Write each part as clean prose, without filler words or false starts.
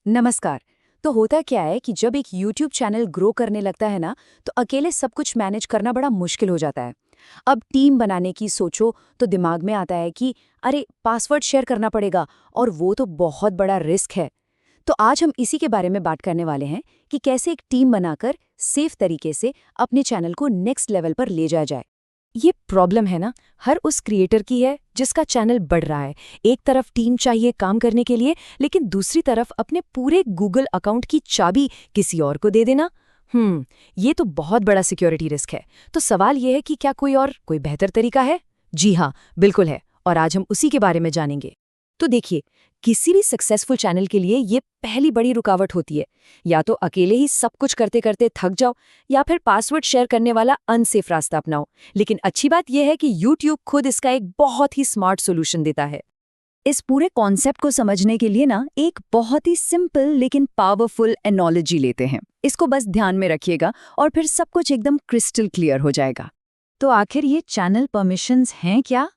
नमस्कार। तो होता क्या है कि जब एक YouTube चैनल ग्रो करने लगता है ना, तो अकेले सब कुछ मैनेज करना बड़ा मुश्किल हो जाता है। अब टीम बनाने की सोचो तो दिमाग में आता है कि अरे पासवर्ड शेयर करना पड़ेगा और वो तो बहुत बड़ा रिस्क है। तो आज हम इसी के बारे में बात करने वाले हैं कि कैसे एक टीम बनाकर सेफ तरीके से अपने चैनल को नेक्स्ट लेवल पर ले जाया जाए। ये प्रॉब्लम है ना, हर उस क्रिएटर की है जिसका चैनल बढ़ रहा है। एक तरफ टीम चाहिए काम करने के लिए, लेकिन दूसरी तरफ अपने पूरे गूगल अकाउंट की चाबी किसी और को दे देना। ये तो बहुत बड़ा सिक्योरिटी रिस्क है। तो सवाल ये है कि क्या कोई बेहतर तरीका है? जी हाँ, बिल्कुल है, और आज हम उसी के बारे में जानेंगे। तो देखिए, किसी भी सक्सेसफुल चैनल के लिए ये पहली बड़ी रुकावट होती है। या तो अकेले ही सब कुछ करते करते थक जाओ, या फिर पासवर्ड शेयर करने वाला अनसेफ रास्ता अपनाओ। लेकिन अच्छी बात यह है कि YouTube खुद इसका एक बहुत ही स्मार्ट सॉल्यूशन देता है। इस पूरे कॉन्सेप्ट को समझने के लिए ना एक बहुत ही सिंपल लेकिन पावरफुल एनोलॉजी लेते हैं। इसको बस ध्यान में रखिएगा और फिर सब कुछ एकदम क्रिस्टल क्लियर हो जाएगा। तो आखिर ये चैनल परमिशंस हैं क्या?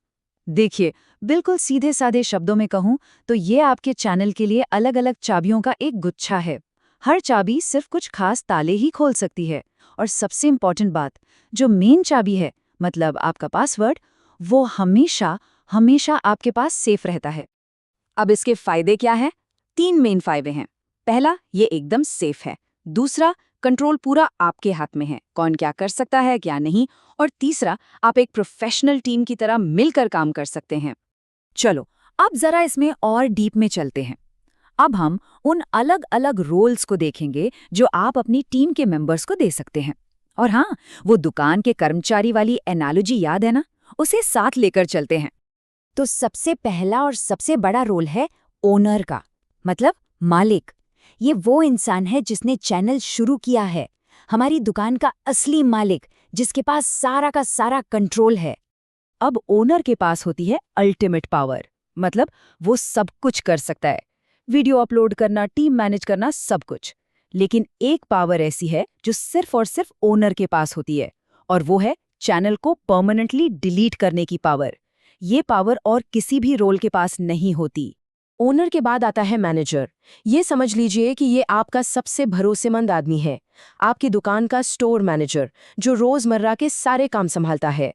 देखिए, बिल्कुल सीधे साधे शब्दों में कहूं तो ये आपके चैनल के लिए अलग अलग चाबियों का एक गुच्छा है। हर चाबी सिर्फ कुछ खास ताले ही खोल सकती है। और सबसे इम्पॉर्टेंट बात, जो मेन चाबी है, मतलब आपका पासवर्ड, वो हमेशा हमेशा आपके पास सेफ रहता है। अब इसके फायदे क्या हैं? 3 मेन फायदे हैं। पहला, ये एकदम सेफ है। दूसरा, कंट्रोल पूरा आपके हाथ में है, कौन क्या कर सकता है क्या नहीं। और तीसरा, आप एक प्रोफेशनल टीम की तरह मिलकर काम कर सकते हैं। चलो, अब जरा इसमें और डीप में चलते हैं। अब हम उन अलग अलग रोल्स को देखेंगे जो आप अपनी टीम के मेंबर्स को दे सकते हैं। और हाँ, वो दुकान के कर्मचारी वाली एनालॉजी याद है ना, उसे साथ लेकर चलते हैं। तो सबसे पहला और सबसे बड़ा रोल है ओनर का, मतलब मालिक। ये वो इंसान है जिसने चैनल शुरू किया है, हमारी दुकान का असली मालिक, जिसके पास सारा का सारा कंट्रोल है। अब ओनर के पास होती है अल्टीमेट पावर, मतलब वो सब कुछ कर सकता है, वीडियो अपलोड करना, टीम मैनेज करना, सब कुछ। लेकिन एक पावर ऐसी है जो सिर्फ और सिर्फ ओनर के पास होती है, और वो है चैनल को परमानेंटली डिलीट करने की पावर। ये पावर और किसी भी रोल के पास नहीं होती। ओनर के बाद आता है मैनेजर। ये समझ लीजिए कि ये आपका सबसे भरोसेमंद आदमी है, आपकी दुकान का स्टोर मैनेजर, जो रोजमर्रा के सारे काम संभालता है।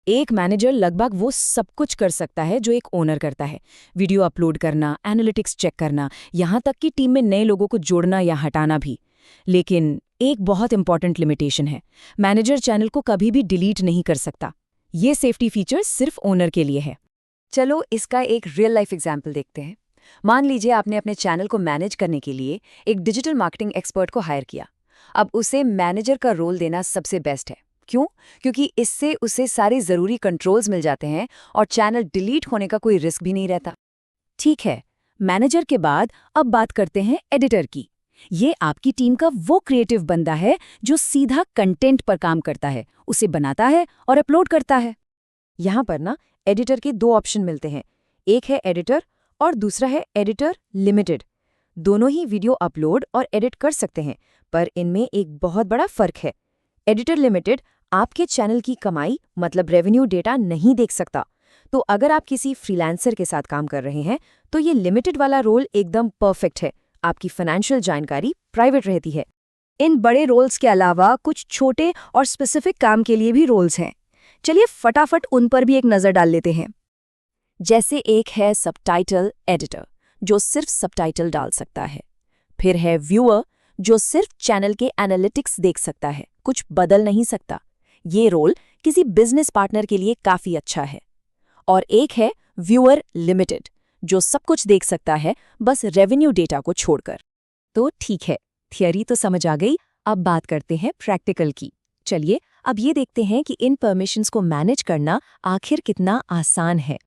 एक मैनेजर लगभग वो सब कुछ कर सकता है जो एक ओनर करता है, वीडियो अपलोड करना, एनालिटिक्स चेक करना, यहाँ तक कि टीम में नए लोगों को जोड़ना या हटाना भी। लेकिन एक बहुत इंपॉर्टेंट लिमिटेशन है, मैनेजर चैनल को कभी भी डिलीट नहीं कर सकता। ये सेफ्टी फीचर सिर्फ ओनर के लिए है। चलो इसका एक रियल लाइफ एग्जाम्पल देखते हैं। मान लीजिए आपने अपने चैनल को मैनेज करने के लिए एक डिजिटल मार्केटिंग एक्सपर्ट को हायर किया। अब उसे मैनेजर का रोल देना सबसे बेस्ट है। क्यों? क्योंकि इससे उसे सारे ज़रूरी कंट्रोल्स मिल जाते हैं और चैनल डिलीट होने का कोई रिस्क भी नहीं रहता। ठीक है, मैनेजर के बाद अब बात करते हैं एडिटर की। ये आपकी टीम का वो क्रिएटिव बंदा है जो सीधा कंटेंट पर काम करता है, उसे बनाता है और अपलोड करता है। यहाँ पर ना एडिटर के 2 ऑप्शन मिलते हैं, एक है एडिटर और दूसरा है एडिटर लिमिटेड। दोनों ही वीडियो अपलोड और एडिट कर सकते हैं, पर इनमें एक बहुत बड़ा फर्क है। एडिटर लिमिटेड आपके चैनल की कमाई, मतलब रेवेन्यू डेटा नहीं देख सकता। तो अगर आप किसी फ्रीलांसर के साथ काम कर रहे हैं तो ये लिमिटेड वाला रोल एकदम परफेक्ट है, आपकी फाइनेंशियल जानकारी प्राइवेट रहती है। इन बड़े रोल्स के अलावा कुछ छोटे और स्पेसिफिक काम के लिए भी रोल्स हैं। चलिए फटाफट उन पर भी एक नज़र डाल लेते हैं। जैसे एक है सबटाइटल एडिटर, जो सिर्फ सबटाइटल डाल सकता है। फिर है व्यूअर, जो सिर्फ चैनल के एनालिटिक्स देख सकता है, कुछ बदल नहीं सकता। ये रोल किसी बिजनेस पार्टनर के लिए काफी अच्छा है। और एक है व्यूअर लिमिटेड, जो सब कुछ देख सकता है, बस रेवेन्यू डेटा को छोड़कर। तो ठीक है, थियरी तो समझ आ गई। अब बात करते हैं प्रैक्टिकल की। चलिए अब ये देखते हैं कि इन परमिशंस को मैनेज करना आखिर कितना आसान है।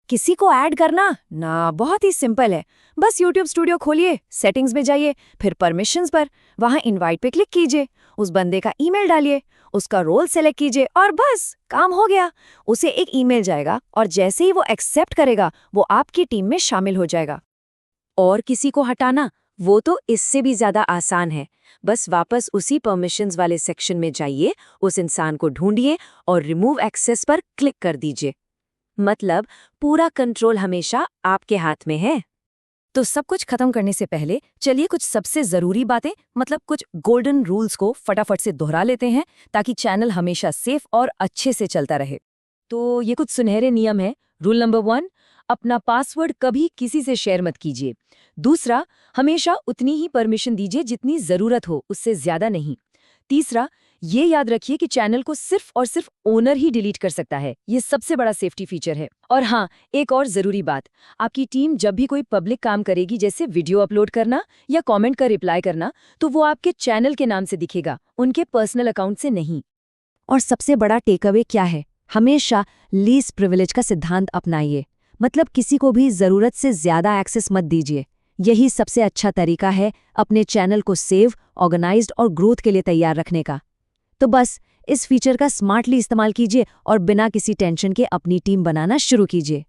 किसी को ऐड करना ना बहुत ही सिंपल है। बस YouTube स्टूडियो खोलिए, सेटिंग्स में जाइए, फिर परमिशंस पर, वहां इनवाइट पे क्लिक कीजिए, उस बंदे का ईमेल डालिए, उसका रोल सेलेक्ट कीजिए और बस काम हो गया। उसे एक ईमेल जाएगा और जैसे ही वो एक्सेप्ट करेगा वो आपकी टीम में शामिल हो जाएगा। और किसी को हटाना, वो तो इससे भी ज्यादा आसान है। बस वापस उसी परमिशंस वाले सेक्शन में जाइए, उस इंसान को ढूंढिए और रिमूव एक्सेस पर क्लिक कर दीजिए। मतलब पूरा कंट्रोल हमेशा आपके हाथ में है। तो सब कुछ खत्म करने से पहले चलिए कुछ सबसे जरूरी बातें, मतलब कुछ गोल्डन रूल्स को फटाफट से दोहरा लेते हैं ताकि चैनल हमेशा सेफ और अच्छे से चलता रहे। तो ये कुछ सुनहरे नियम है। रूल नंबर 1, अपना पासवर्ड कभी किसी से शेयर मत कीजिए। दूसरा, हमेशा उतनी ही परमिशन दीजिए जितनी जरूरत हो, उससे ज्यादा नहीं। तीसरा, ये याद रखिए कि चैनल को सिर्फ और सिर्फ ओनर ही डिलीट कर सकता है। ये सबसे बड़ा सेफ्टी फीचर है। और हाँ, एक और जरूरी बात, आपकी टीम जब भी कोई पब्लिक काम करेगी, जैसे वीडियो अपलोड करना या कमेंट का रिप्लाई करना, तो वो आपके चैनल के नाम से दिखेगा, उनके पर्सनल अकाउंट से नहीं। और सबसे बड़ा टेकअवे क्या है? हमेशा लीस्ट प्रिविलेज का सिद्धांत अपनाइए। मतलब किसी को भी जरूरत से ज्यादा एक्सेस मत दीजिए। यही सबसे अच्छा तरीका है अपने चैनल को सेव, ऑर्गेनाइज्ड और ग्रोथ के लिए तैयार रखने का। तो बस इस फीचर का स्मार्टली इस्तेमाल कीजिए और बिना किसी टेंशन के अपनी टीम बनाना शुरू कीजिए।